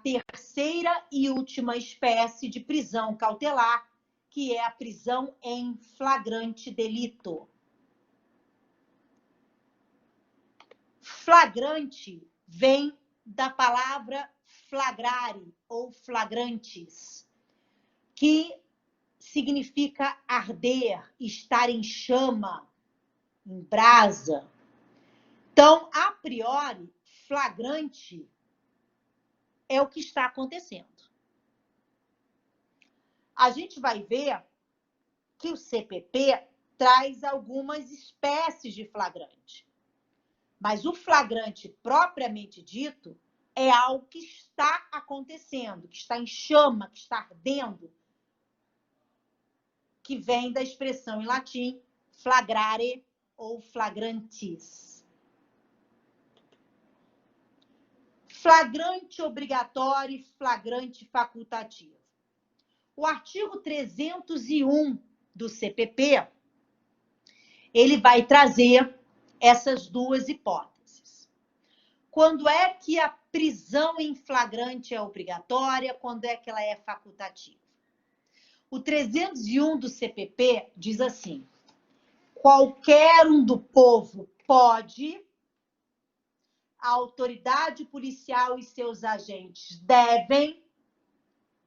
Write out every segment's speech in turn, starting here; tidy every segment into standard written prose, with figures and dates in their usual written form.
terceira e última espécie de prisão cautelar, que é a prisão em flagrante delito. Flagrante vem da palavra flagrare ou flagrantes, que significa arder, estar em chama, em brasa. Então, a priori, flagrante é o que está acontecendo. A gente vai ver que o CPP traz algumas espécies de flagrante. Mas o flagrante propriamente dito é algo que está acontecendo, que está em chama, que está ardendo, que vem da expressão em latim flagrare ou flagrantis. Flagrante obrigatório e flagrante facultativo. O artigo 301 do CPP, ele vai trazer essas duas hipóteses. Quando é que a prisão em flagrante é obrigatória, quando é que ela é facultativa? O 301 do CPP diz assim: qualquer um do povo pode, a autoridade policial e seus agentes devem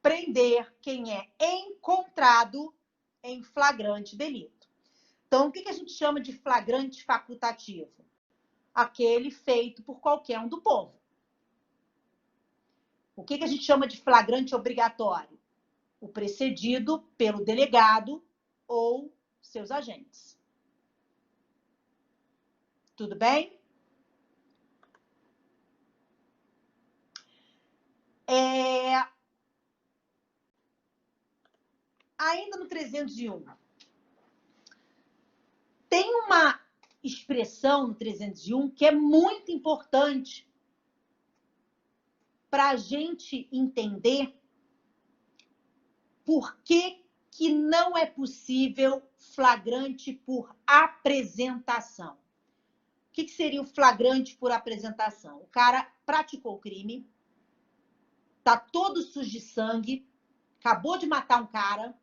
prender quem é encontrado em flagrante delito. Então, o que a gente chama de flagrante facultativo? Aquele feito por qualquer um do povo. O que a gente chama de flagrante obrigatório? O precedido pelo delegado ou seus agentes. Tudo bem? Ainda no 301, tem uma expressão no 301 que é muito importante para a gente entender por que não é possível flagrante por apresentação. O que seria o flagrante por apresentação? O cara praticou o crime, tá todo sujo de sangue, acabou de matar um cara,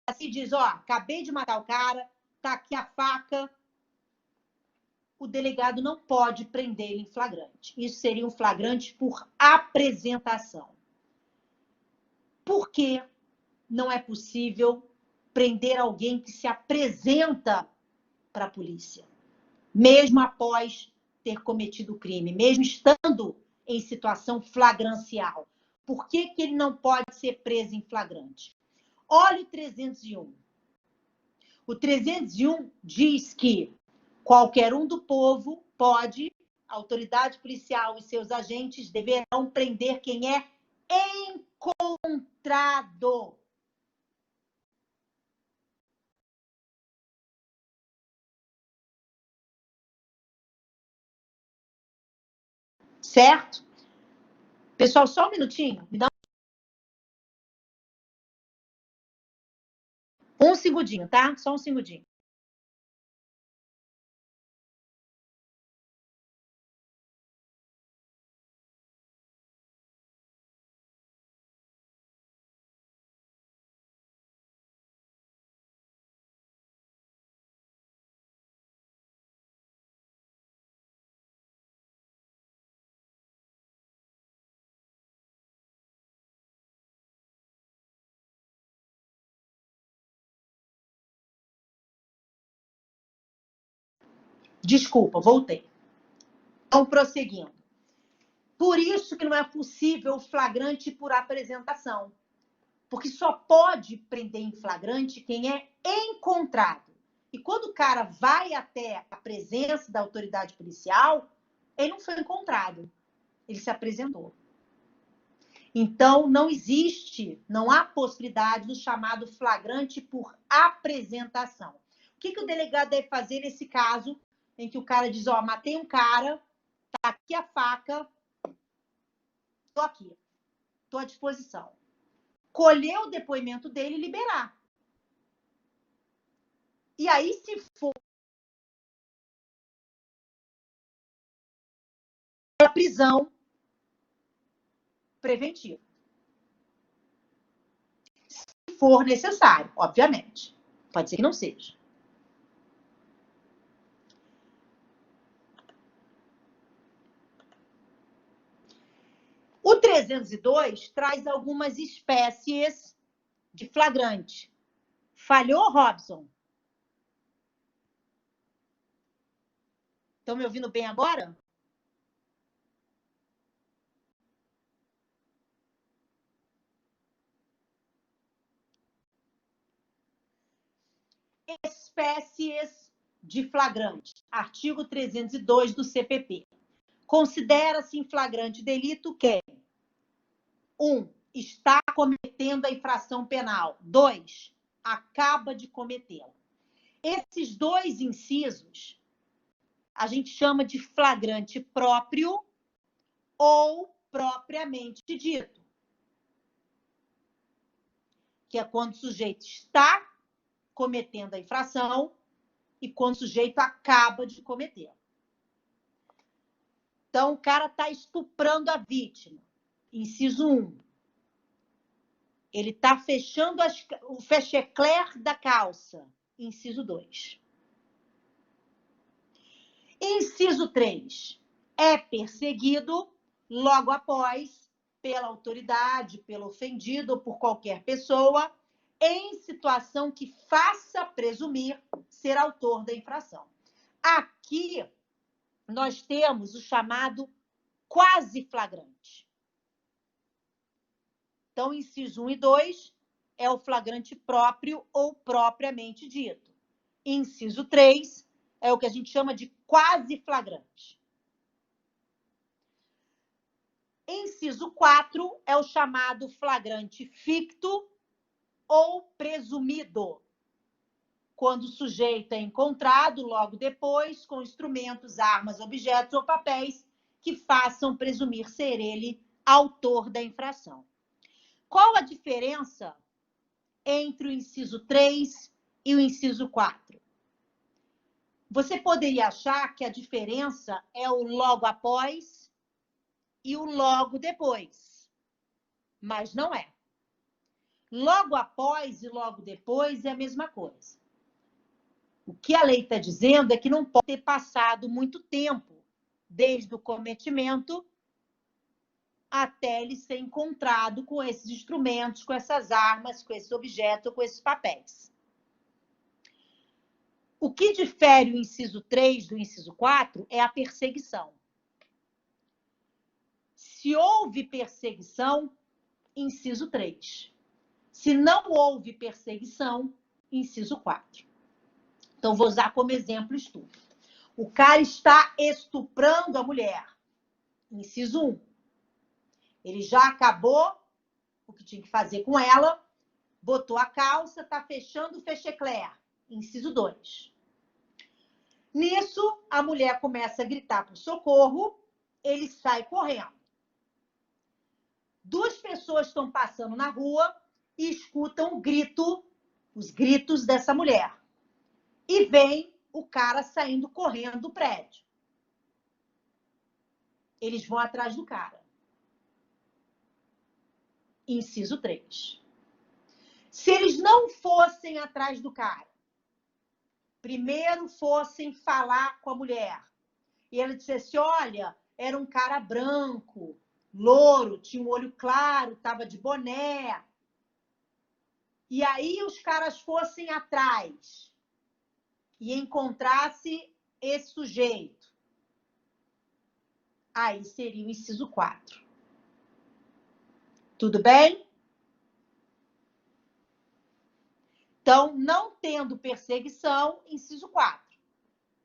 assim diz, ó, acabei de matar o cara, tá aqui a faca. O delegado não pode prender ele em flagrante. Isso seria um flagrante por apresentação. Por que não é possível prender alguém que se apresenta para a polícia, mesmo após ter cometido o crime, mesmo estando em situação flagrancial? Por que ele não pode ser preso em flagrante? Olha o 301. O 301 diz que qualquer um do povo pode, a autoridade policial e seus agentes deverão prender quem é encontrado. Certo? Pessoal, só um minutinho. Me dá um segundinho, tá? Só um segundinho. Desculpa, voltei. Então, prosseguindo. Por isso que não é possível flagrante por apresentação. Porque só pode prender em flagrante quem é encontrado. E quando o cara vai até a presença da autoridade policial, ele não foi encontrado. Ele se apresentou. Então, não existe, não há possibilidade do chamado flagrante por apresentação. O que o delegado deve fazer nesse caso em que o cara diz, ó, matei um cara, tá aqui a faca, tô aqui, tô à disposição. Colher o depoimento dele e liberar. E aí, se for a prisão preventivo. Se for necessário, obviamente. Pode ser que não seja. O 302 traz algumas espécies de flagrante. Falhou, Robson? Estão me ouvindo bem agora? Espécies de flagrante. Artigo 302 do CPP. Considera-se em flagrante delito quem? 1. Está cometendo a infração penal. 2. Acaba de cometê-la. Esses dois incisos a gente chama de flagrante próprio ou propriamente dito. Que é quando o sujeito está cometendo a infração e quando o sujeito acaba de cometer. Então, o cara está estuprando a vítima. Inciso 1. Ele está fechando o fechecler da calça. Inciso 2. Inciso 3. É perseguido logo após pela autoridade, pelo ofendido ou por qualquer pessoa em situação que faça presumir ser autor da infração. Aqui nós temos o chamado quase flagrante. Então, inciso 1 e 2 é o flagrante próprio ou propriamente dito. Inciso 3 é o que a gente chama de quase flagrante. Inciso 4 é o chamado flagrante ficto ou presumido, quando o sujeito é encontrado logo depois com instrumentos, armas, objetos ou papéis que façam presumir ser ele autor da infração. Qual a diferença entre o inciso 3 e o inciso 4? Você poderia achar que a diferença é o logo após e o logo depois, mas não é. Logo após e logo depois é a mesma coisa. O que a lei está dizendo é que não pode ter passado muito tempo desde o cometimento até ele ser encontrado com esses instrumentos, com essas armas, com esses objetos, com esses papéis. O que difere o inciso 3 do inciso 4 é a perseguição. Se houve perseguição, inciso 3. Se não houve perseguição, inciso 4. Então, vou usar como exemplo o estupro. O cara está estuprando a mulher. Inciso 1. Ele já acabou o que tinha que fazer com ela, botou a calça, está fechando o fechecler. Inciso 2. Nisso, a mulher começa a gritar por socorro, ele sai correndo. Duas pessoas estão passando na rua e escutam os gritos dessa mulher. E vem o cara saindo correndo do prédio. Eles vão atrás do cara. Inciso 3. Se eles não fossem atrás do cara, primeiro fossem falar com a mulher, e ela dissesse, olha, era um cara branco, louro, tinha um olho claro, estava de boné. E aí os caras fossem atrás e encontrasse esse sujeito. Aí seria o inciso 4. Tudo bem? Então, não tendo perseguição, inciso 4.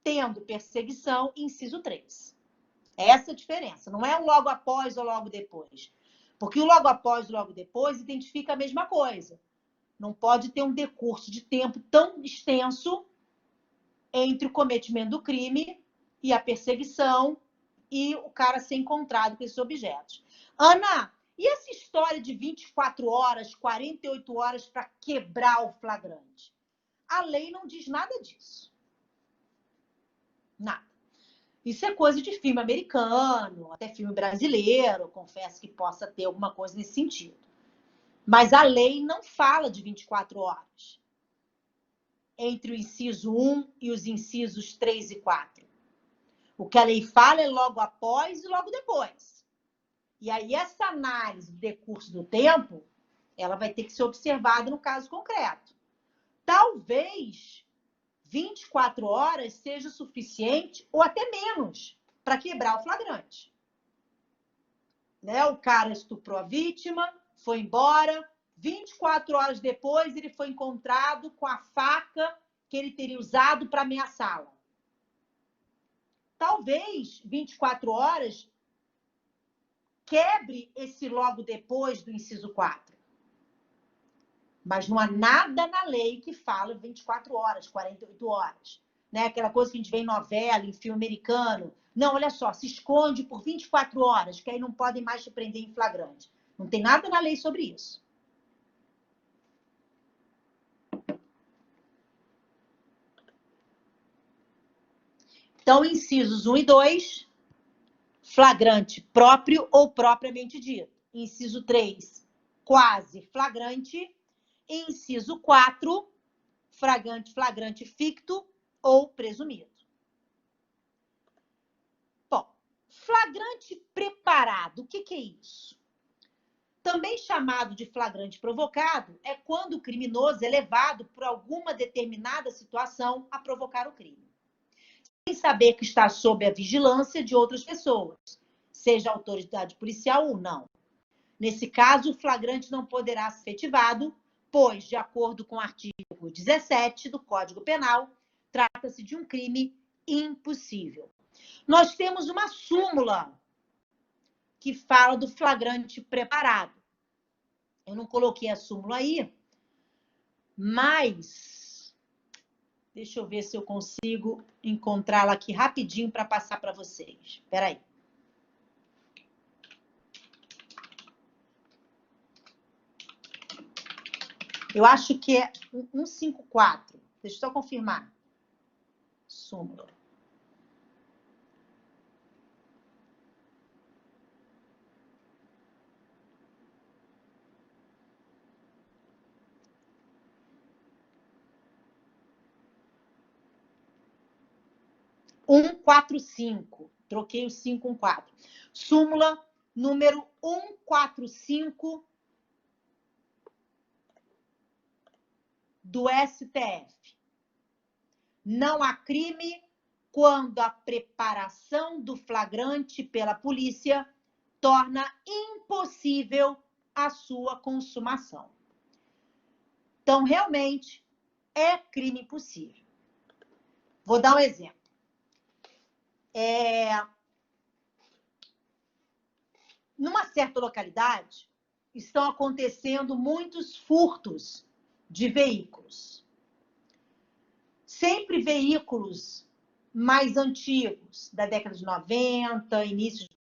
Tendo perseguição, inciso 3. Essa é a diferença. Não é o logo após ou logo depois. Porque o logo após e logo depois identifica a mesma coisa. Não pode ter um decurso de tempo tão extenso entre o cometimento do crime e a perseguição e o cara ser encontrado com esses objetos. Ana, e essa história de 24 horas, 48 horas para quebrar o flagrante? A lei não diz nada disso. Nada. Isso é coisa de filme americano, até filme brasileiro, confesso que possa ter alguma coisa nesse sentido. Mas a lei não fala de 24 horas entre o inciso 1 e os incisos 3 e 4. O que a lei fala é logo após e logo depois. E aí essa análise do decurso do tempo, ela vai ter que ser observada no caso concreto. Talvez 24 horas seja suficiente, ou até menos, para quebrar o flagrante. Né? O cara estuprou a vítima, foi embora, 24 horas depois ele foi encontrado com a faca que ele teria usado para ameaçá-la. Talvez 24 horas quebre esse logo depois do inciso 4. Mas não há nada na lei que fala 24 horas, 48 horas. Né? Aquela coisa que a gente vê em novela, em filme americano. Não, olha só, se esconde por 24 horas, que aí não podem mais te prender em flagrante. Não tem nada na lei sobre isso. Então, incisos 1 e 2, flagrante próprio ou propriamente dito. Inciso 3, quase flagrante. Inciso 4, flagrante ficto ou presumido. Bom, flagrante preparado, o que é isso? Também chamado de flagrante provocado, é quando o criminoso é levado por alguma determinada situação a provocar o crime, sem saber que está sob a vigilância de outras pessoas, seja a autoridade policial ou não. Nesse caso, o flagrante não poderá ser efetivado, pois, de acordo com o artigo 17 do Código Penal, trata-se de um crime impossível. Nós temos uma súmula que fala do flagrante preparado. Eu não coloquei a súmula aí, mas deixa eu ver se eu consigo encontrá-la aqui rapidinho para passar para vocês. Espera aí. Eu acho que é 154. Deixa eu só confirmar. Súmula. Um, 4, 5. Troquei o 5 com 4. Súmula número 145 do STF. Não há crime quando a preparação do flagrante pela polícia torna impossível a sua consumação. Então, realmente, é crime impossível. Vou dar um exemplo. Numa certa localidade, estão acontecendo muitos furtos de veículos. Sempre veículos mais antigos, da década de 90, início de...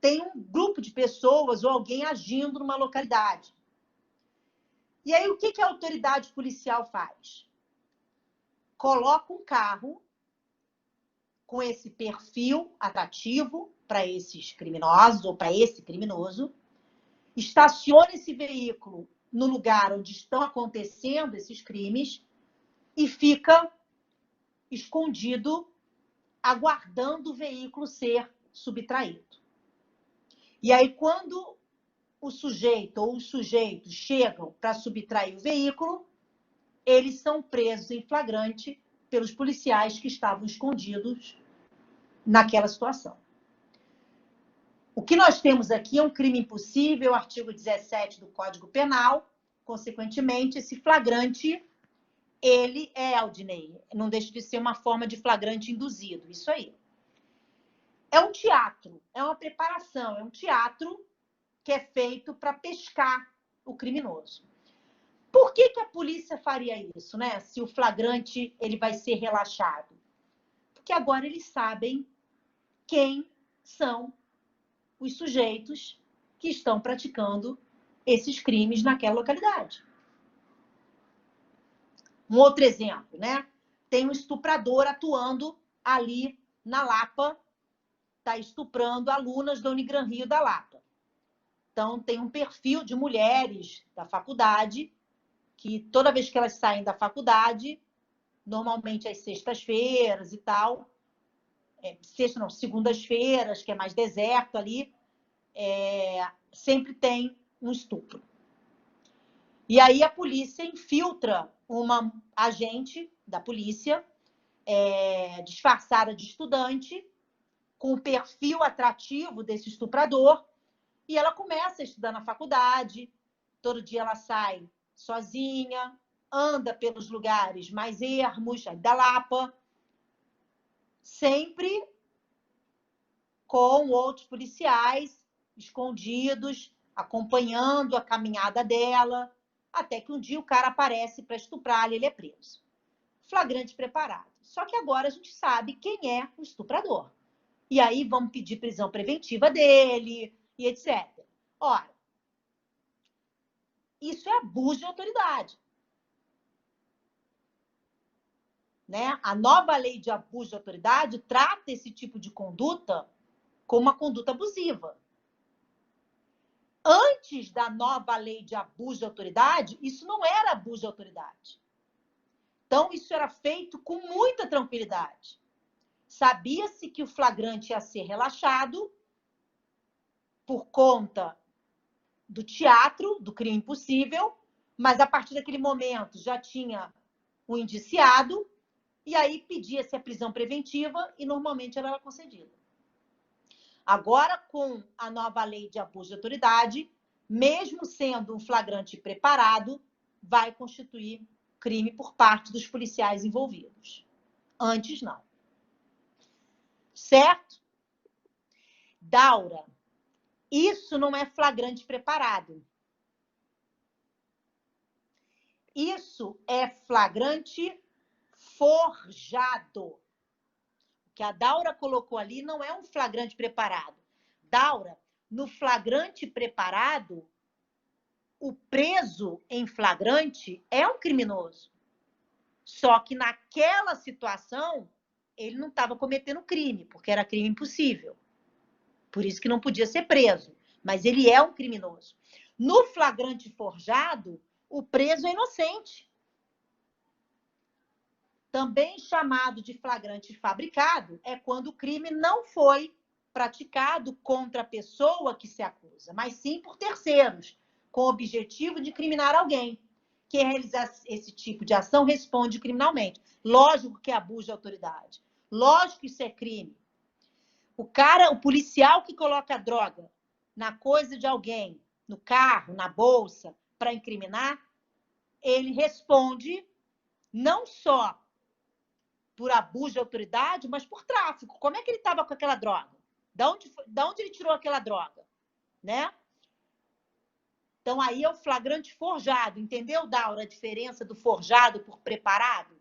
Tem um grupo de pessoas ou alguém agindo numa localidade. E aí, o que a autoridade policial faz? Coloca um carro com esse perfil atrativo para esses criminosos ou para esse criminoso, estaciona esse veículo no lugar onde estão acontecendo esses crimes e fica escondido, aguardando o veículo ser subtraído. E aí, quando o sujeito ou os sujeitos chegam para subtrair o veículo, eles são presos em flagrante pelos policiais que estavam escondidos naquela situação. O que nós temos aqui é um crime impossível, artigo 17 do Código Penal. Consequentemente, esse flagrante, ele Aldinei, não deixa de ser uma forma de flagrante induzido, isso aí. É um teatro, é uma preparação, é um teatro que é feito para pescar o criminoso. Por que a polícia faria isso, né? Se o flagrante ele vai ser relaxado? Porque agora eles sabem quem são os sujeitos que estão praticando esses crimes naquela localidade. Um outro exemplo, né? Tem um estuprador atuando ali na Lapa, está estuprando alunas da Unigran Rio da Lapa. Então, tem um perfil de mulheres da faculdade que toda vez que elas saem da faculdade, normalmente às sextas-feiras e tal, segundas-feiras, que é mais deserto ali, sempre tem um estupro. E aí a polícia infiltra uma agente da polícia, disfarçada de estudante, com o perfil atrativo desse estuprador, e ela começa a estudar na faculdade, todo dia ela sai sozinha, anda pelos lugares mais ermos, da Lapa, sempre com outros policiais escondidos, acompanhando a caminhada dela, até que um dia o cara aparece para estuprá-la e ele é preso. Flagrante preparado. Só que agora a gente sabe quem é o estuprador. E aí vamos pedir prisão preventiva dele e etc. Ora, isso é abuso de autoridade. Né? A nova lei de abuso de autoridade trata esse tipo de conduta como uma conduta abusiva. Antes da nova lei de abuso de autoridade, isso não era abuso de autoridade. Então, isso era feito com muita tranquilidade. Sabia-se que o flagrante ia ser relaxado por conta do teatro, do crime impossível, mas a partir daquele momento já tinha um indiciado, e aí pedia-se a prisão preventiva e normalmente ela era concedida. Agora, com a nova lei de abuso de autoridade, mesmo sendo um flagrante preparado, vai constituir crime por parte dos policiais envolvidos. Antes, não. Certo? Daura, isso não é flagrante preparado. Isso é flagrante forjado. O que a Daura colocou ali não é um flagrante preparado. Daura, no flagrante preparado, o preso em flagrante é um criminoso. Só que naquela situação, ele não estava cometendo crime, porque era crime impossível. Por isso que não podia ser preso. Mas ele é um criminoso. No flagrante forjado, o preso é inocente. Também chamado de flagrante fabricado, é quando o crime não foi praticado contra a pessoa que se acusa, mas sim por terceiros, com o objetivo de incriminar alguém. Quem realizar esse tipo de ação responde criminalmente. Lógico que é abuso de autoridade. Lógico que isso é crime. O policial que coloca droga na coisa de alguém, no carro, na bolsa, para incriminar, ele responde não só por abuso de autoridade, mas por tráfico. Como é que ele estava com aquela droga? Da onde ele tirou aquela droga? Né? Então, aí é o flagrante forjado. Entendeu, Daura, a diferença do forjado por preparado?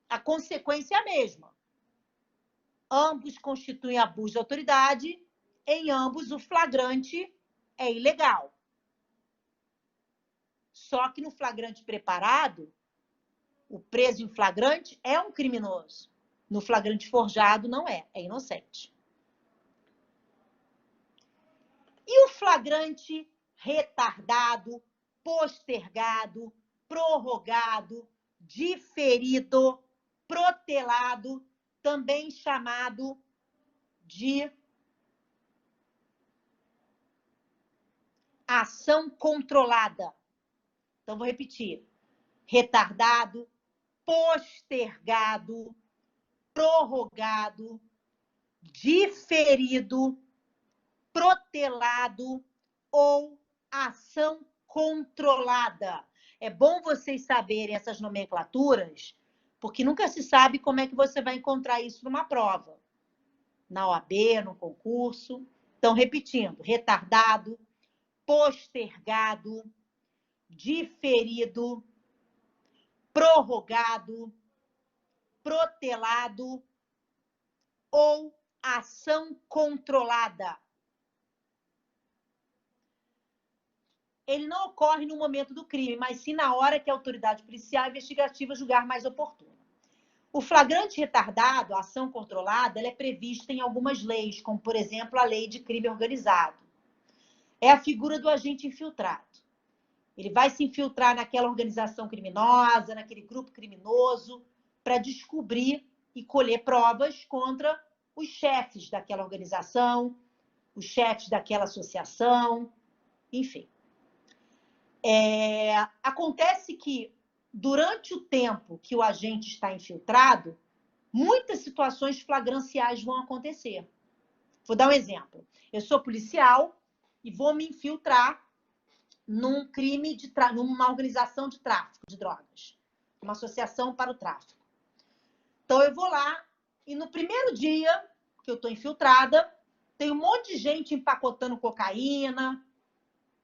A consequência é a mesma. Ambos constituem abuso de autoridade. Em ambos, o flagrante é ilegal. Só que no flagrante preparado, o preso em flagrante é um criminoso. No flagrante forjado, não é. É inocente. E o flagrante retardado, postergado, prorrogado, diferido, protelado, também chamado de ação controlada. Então, vou repetir. Retardado, postergado, prorrogado, diferido, protelado ou ação controlada. É bom vocês saberem essas nomenclaturas, porque nunca se sabe como é que você vai encontrar isso numa prova. Na OAB, no concurso. Então, repetindo, retardado, postergado, diferido, prorrogado, protelado ou ação controlada. ele não ocorre no momento do crime, mas sim na hora que a autoridade policial investigativa julgar mais oportuno. O flagrante retardado, a ação controlada, ela é prevista em algumas leis, como, por exemplo, a Lei de Crime Organizado. É a figura do agente infiltrado. Ele vai se infiltrar naquela organização criminosa, naquele grupo criminoso, para descobrir e colher provas contra os chefes daquela organização, os chefes daquela associação, enfim. Acontece que, durante o tempo que o agente está infiltrado, muitas situações flagranciais vão acontecer. Vou dar um exemplo. Eu sou policial e vou me infiltrar num crime numa organização de tráfico de drogas, uma associação para o tráfico. Então, eu vou lá e no primeiro dia que eu estou infiltrada, tem um monte de gente empacotando cocaína,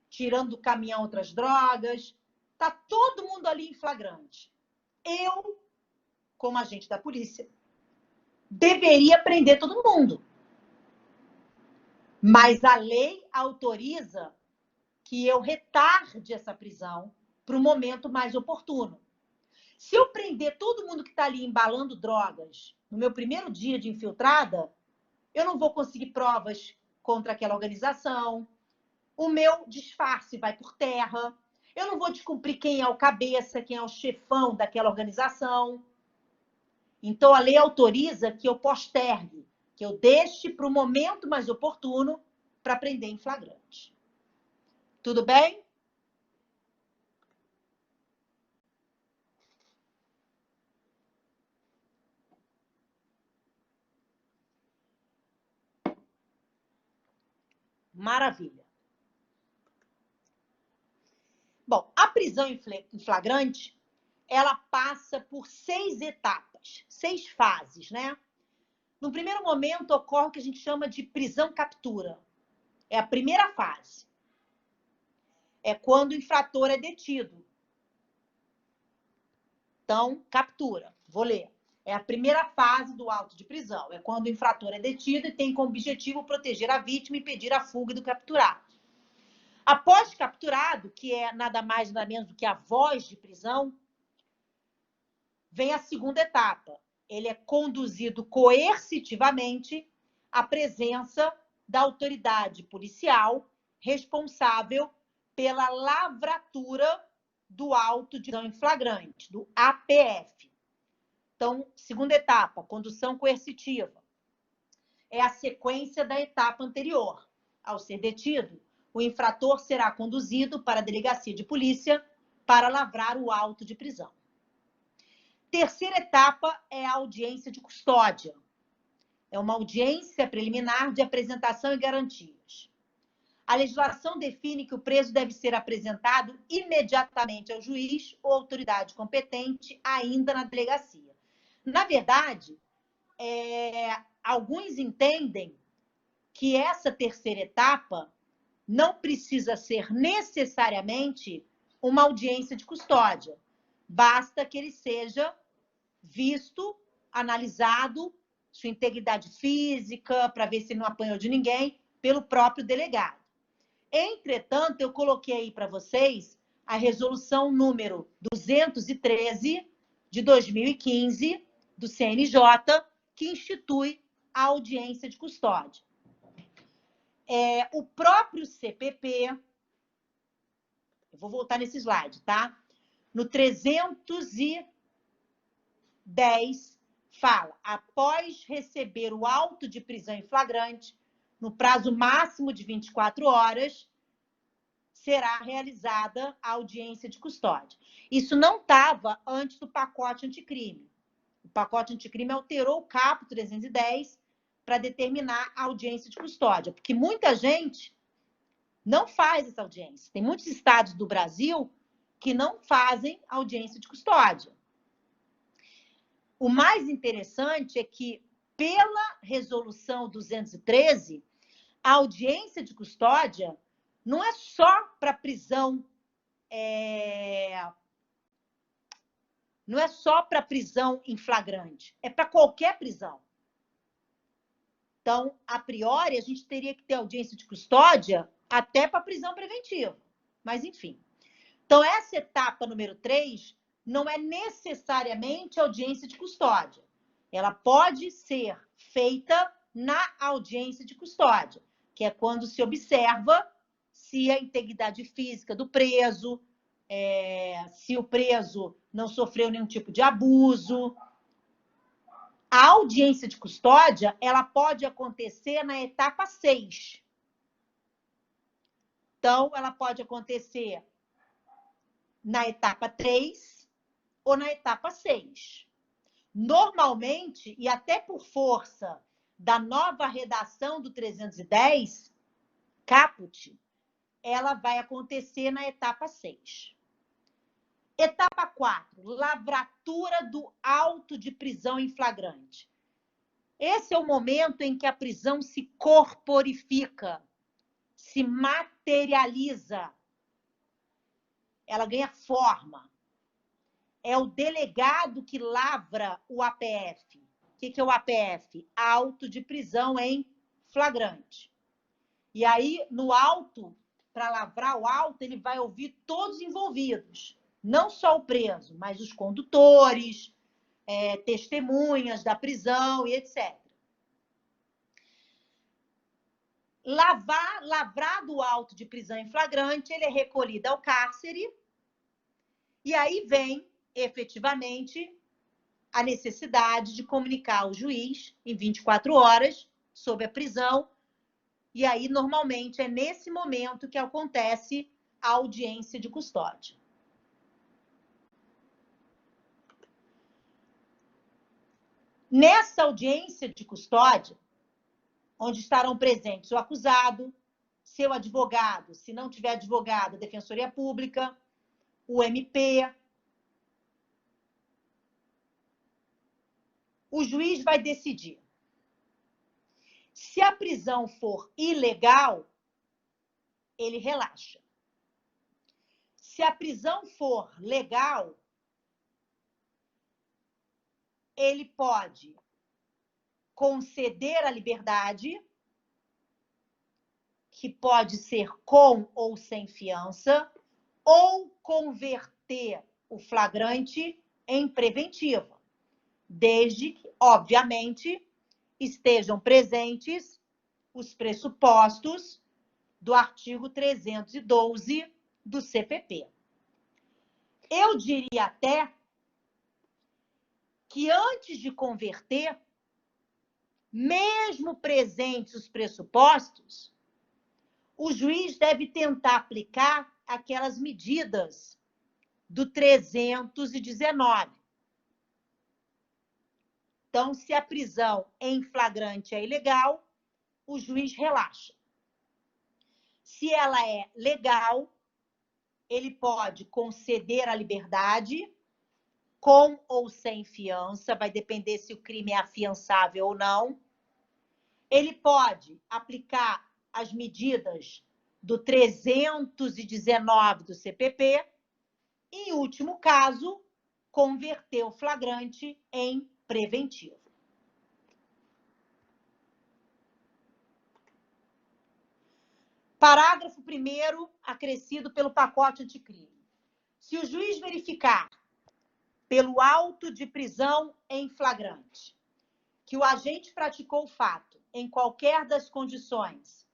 tirando do caminhão outras drogas. Tá todo mundo ali em flagrante. Eu, como agente da polícia, deveria prender todo mundo. Mas a lei autoriza que eu retarde essa prisão para o momento mais oportuno. Se eu prender todo mundo que está ali embalando drogas no meu primeiro dia de infiltrada, eu não vou conseguir provas contra aquela organização, o meu disfarce vai por terra, eu não vou descobrir quem é o cabeça, quem é o chefão daquela organização. Então, a lei autoriza que eu postergue, que eu deixe para o momento mais oportuno para prender em flagrante. Tudo bem? Maravilha. Bom, a prisão em flagrante, ela passa por 6 etapas, 6 fases, né? No primeiro momento, ocorre o que a gente chama de prisão-captura. É a primeira fase. É quando o infrator é detido. Então, captura. Vou ler. É a primeira fase do auto de prisão. É quando o infrator é detido e tem como objetivo proteger a vítima e impedir a fuga do capturado. Após capturado, que é nada mais nada menos do que a voz de prisão, vem a segunda etapa. Ele é conduzido coercitivamente à presença da autoridade policial responsável pela lavratura do auto de prisão em flagrante, do APF. Então, segunda etapa, condução coercitiva. É a sequência da etapa anterior. Ao ser detido, o infrator será conduzido para a delegacia de polícia para lavrar o auto de prisão. Terceira etapa é a audiência de custódia. É uma audiência preliminar de apresentação e garantias. A legislação define que o preso deve ser apresentado imediatamente ao juiz ou autoridade competente, ainda na delegacia. Na verdade, alguns entendem que essa terceira etapa não precisa ser necessariamente uma audiência de custódia. Basta que ele seja visto, analisado, sua integridade física, para ver se ele não apanhou de ninguém, pelo próprio delegado. Entretanto, eu coloquei aí para vocês a resolução número 213 de 2015 do CNJ, que institui a audiência de custódia. O próprio CPP, eu vou voltar nesse slide, tá? No 310, fala, após receber o auto de prisão em flagrante, no prazo máximo de 24 horas, será realizada a audiência de custódia. Isso não estava antes do pacote anticrime. O pacote anticrime alterou o caput 310 para determinar a audiência de custódia, porque muita gente não faz essa audiência. Tem muitos estados do Brasil que não fazem audiência de custódia. O mais interessante é que, pela resolução 213, a audiência de custódia não é só para prisão, não é só para prisão em flagrante, é para qualquer prisão. Então, a priori, a gente teria que ter audiência de custódia até para prisão preventiva. Mas, enfim. Então, essa etapa número 3 não é necessariamente audiência de custódia. Ela pode ser feita na audiência de custódia, que é quando se observa se a integridade física do preso, se o preso não sofreu nenhum tipo de abuso. A audiência de custódia, ela pode acontecer na etapa 6. Então, ela pode acontecer na etapa 3 ou na etapa 6. Normalmente, e até por força da nova redação do 310, caput, ela vai acontecer na etapa 6. Etapa 4, lavratura do auto de prisão em flagrante. Esse é o momento em que a prisão se corporifica, se materializa. Ela ganha forma. É o delegado que lavra o APF. O que é o APF? Auto de prisão em flagrante. E aí, no auto, para lavrar o auto, ele vai ouvir todos os envolvidos. Não só o preso, mas os condutores, testemunhas da prisão e etc. Lavrado o auto de prisão em flagrante, ele é recolhido ao cárcere e aí vem, efetivamente, a necessidade de comunicar ao juiz em 24 horas sobre a prisão. E aí, normalmente, é nesse momento que acontece a audiência de custódia. Nessa audiência de custódia, onde estarão presentes o acusado, seu advogado, se não tiver advogado, a Defensoria Pública, o MP, o juiz vai decidir. Se a prisão for ilegal, ele relaxa. Se a prisão for legal, ele pode conceder a liberdade, que pode ser com ou sem fiança, ou converter o flagrante em preventiva, desde que, obviamente, estejam presentes os pressupostos do artigo 312 do CPP. Eu diria até que antes de converter, mesmo presentes os pressupostos, o juiz deve tentar aplicar aquelas medidas do 319. Então, se a prisão em flagrante é ilegal, o juiz relaxa. Se ela é legal, ele pode conceder a liberdade com ou sem fiança, vai depender se o crime é afiançável ou não. Ele pode aplicar as medidas do 319 do CPP e, em último caso, converter o flagrante em preventivo. Parágrafo 1º, acrescido pelo pacote anticrime. Se o juiz verificar, pelo auto de prisão em flagrante, que o agente praticou o fato em qualquer das condições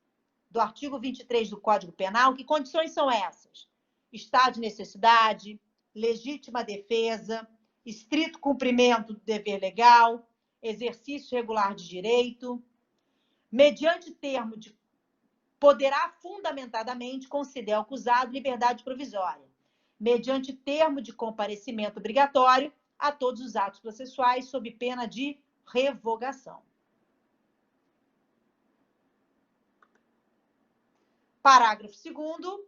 do artigo 23 do Código Penal, que condições são essas? Estado de necessidade, legítima defesa, estrito cumprimento do dever legal, exercício regular de direito, mediante termo de poderá fundamentadamente conceder ao acusado liberdade provisória, mediante termo de comparecimento obrigatório a todos os atos processuais, sob pena de revogação. Parágrafo 2º.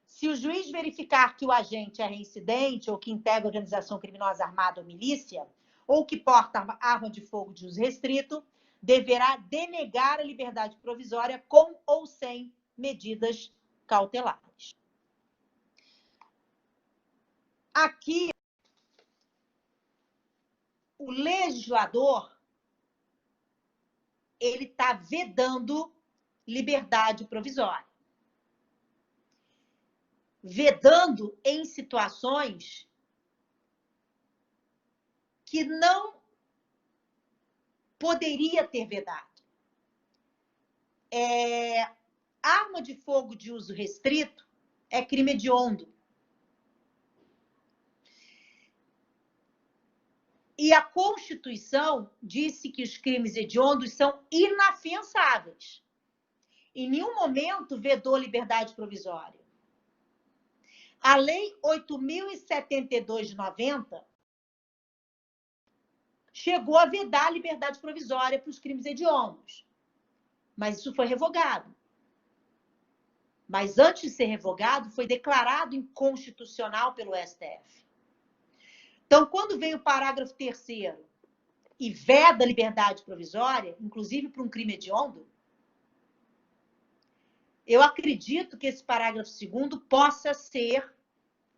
Se o juiz verificar que o agente é reincidente ou que integra organização criminosa armada ou milícia, ou que porta arma de fogo de uso restrito, deverá denegar a liberdade provisória com ou sem medidas cautelares. Aqui, o legislador ele está vedando liberdade provisória. vedando em situações que não poderia ter vedado. Arma de fogo de uso restrito é crime hediondo. E a Constituição disse que os crimes hediondos são inafiançáveis. Em nenhum momento vedou liberdade provisória. A Lei 8.072 de 90 chegou a vedar a liberdade provisória para os crimes hediondos. Mas isso foi revogado. Mas antes de ser revogado, foi declarado inconstitucional pelo STF. Então, quando vem o parágrafo 3º e veda a liberdade provisória, inclusive para um crime hediondo, eu acredito que esse parágrafo 2º possa ser,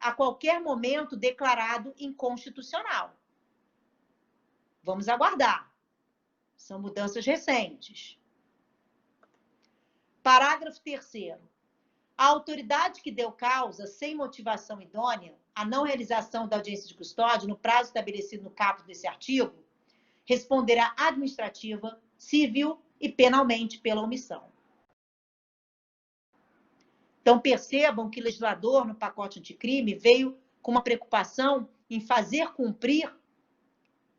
a qualquer momento, declarado inconstitucional. Vamos aguardar. São mudanças recentes. Parágrafo 3º. A autoridade que deu causa, sem motivação idônea, à não realização da audiência de custódia no prazo estabelecido no caput desse artigo, responderá administrativa, civil e penalmente pela omissão. Então, percebam que o legislador, no pacote anticrime, veio com uma preocupação em fazer cumprir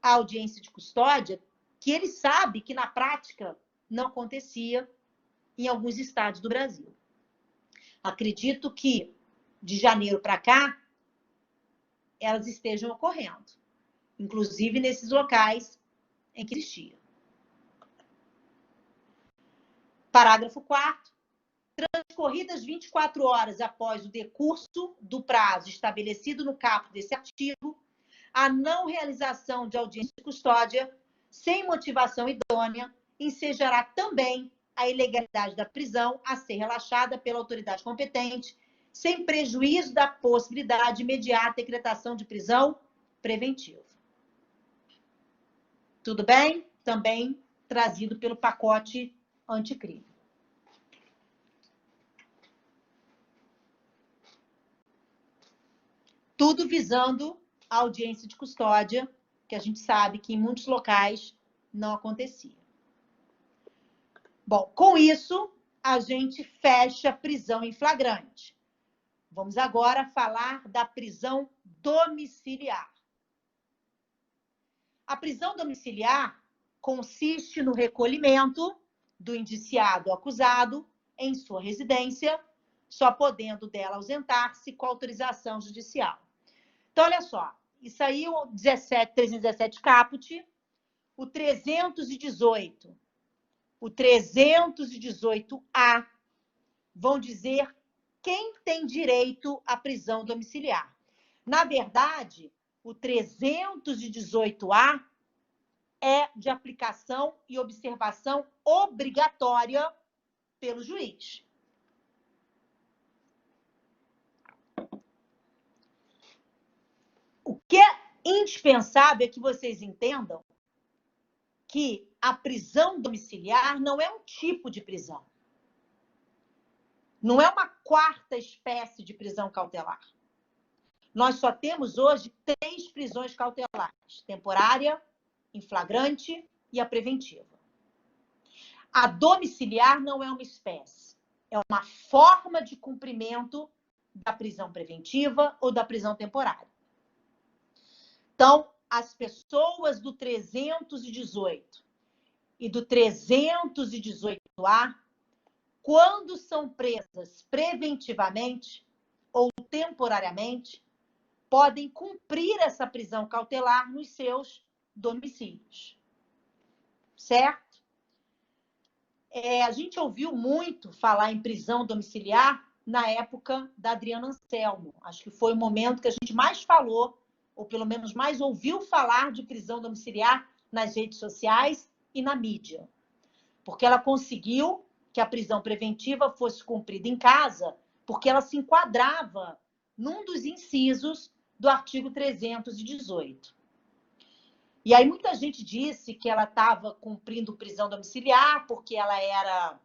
a audiência de custódia, que ele sabe que, na prática, não acontecia em alguns estados do Brasil. Acredito que, de janeiro para cá, elas estejam ocorrendo, inclusive nesses locais em que existia. Parágrafo 4º. Transcorridas 24 horas após o decurso do prazo estabelecido no caput desse artigo, a não realização de audiência de custódia, sem motivação idônea, ensejará também a ilegalidade da prisão a ser relaxada pela autoridade competente, sem prejuízo da possibilidade de imediata decretação de prisão preventiva. Tudo bem? Também trazido pelo pacote anticrime. Tudo visando a audiência de custódia, que a gente sabe que em muitos locais não acontecia. Bom, com isso, a gente fecha a prisão em flagrante. Vamos agora falar da prisão domiciliar. A prisão domiciliar consiste no recolhimento do indiciado ou acusado em sua residência, só podendo dela ausentar-se com autorização judicial. Então, olha só, isso aí, o 317 caput, o 318, o 318-A, vão dizer quem tem direito à prisão domiciliar. Na verdade, o 318-A é de aplicação e observação obrigatória pelo juiz. O que é indispensável é que vocês entendam que a prisão domiciliar não é um tipo de prisão. Não é uma quarta espécie de prisão cautelar. Nós só temos hoje 3 prisões cautelares: temporária, em flagrante e a preventiva. A domiciliar não é uma espécie, é uma forma de cumprimento da prisão preventiva ou da prisão temporária. Então, as pessoas do 318 e do 318-A, quando são presas preventivamente ou temporariamente, podem cumprir essa prisão cautelar nos seus domicílios. Certo? A gente ouviu muito falar em prisão domiciliar na época da Adriana Anselmo. Acho que foi o momento que a gente mais falou, ou pelo menos mais ouviu falar de prisão domiciliar nas redes sociais e na mídia. Porque ela conseguiu que a prisão preventiva fosse cumprida em casa, porque ela se enquadrava num dos incisos do artigo 318. E aí muita gente disse que ela estava cumprindo prisão domiciliar porque ela era...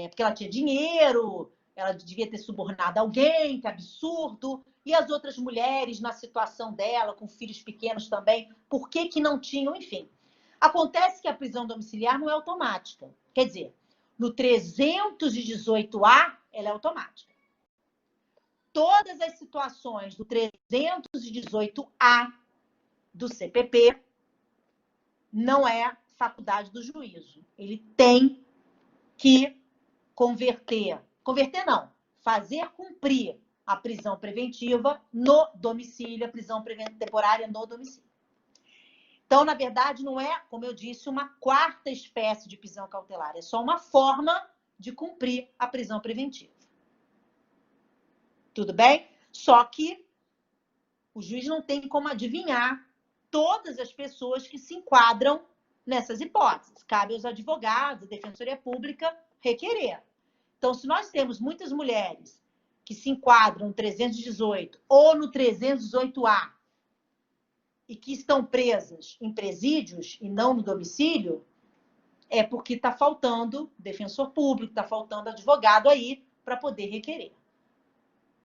porque ela tinha dinheiro, ela devia ter subornado alguém, que absurdo. E as outras mulheres na situação dela, com filhos pequenos também, por que que não tinham, enfim. Acontece que a prisão domiciliar não é automática. Quer dizer, no 318A, ela é automática. Todas as situações do 318A do CPP não é faculdade do juízo. Ele tem que converter não, fazer cumprir a prisão preventiva no domicílio, a prisão temporária no domicílio. Então, na verdade, não é, como eu disse, uma quarta espécie de prisão cautelar, é só uma forma de cumprir a prisão preventiva. Tudo bem? Só que o juiz não tem como adivinhar todas as pessoas que se enquadram nessas hipóteses. Cabe aos advogados, à Defensoria Pública, requerer. Então, se nós temos muitas mulheres que se enquadram no 318 ou no 318A e que estão presas em presídios e não no domicílio, é porque está faltando defensor público, está faltando advogado aí para poder requerer.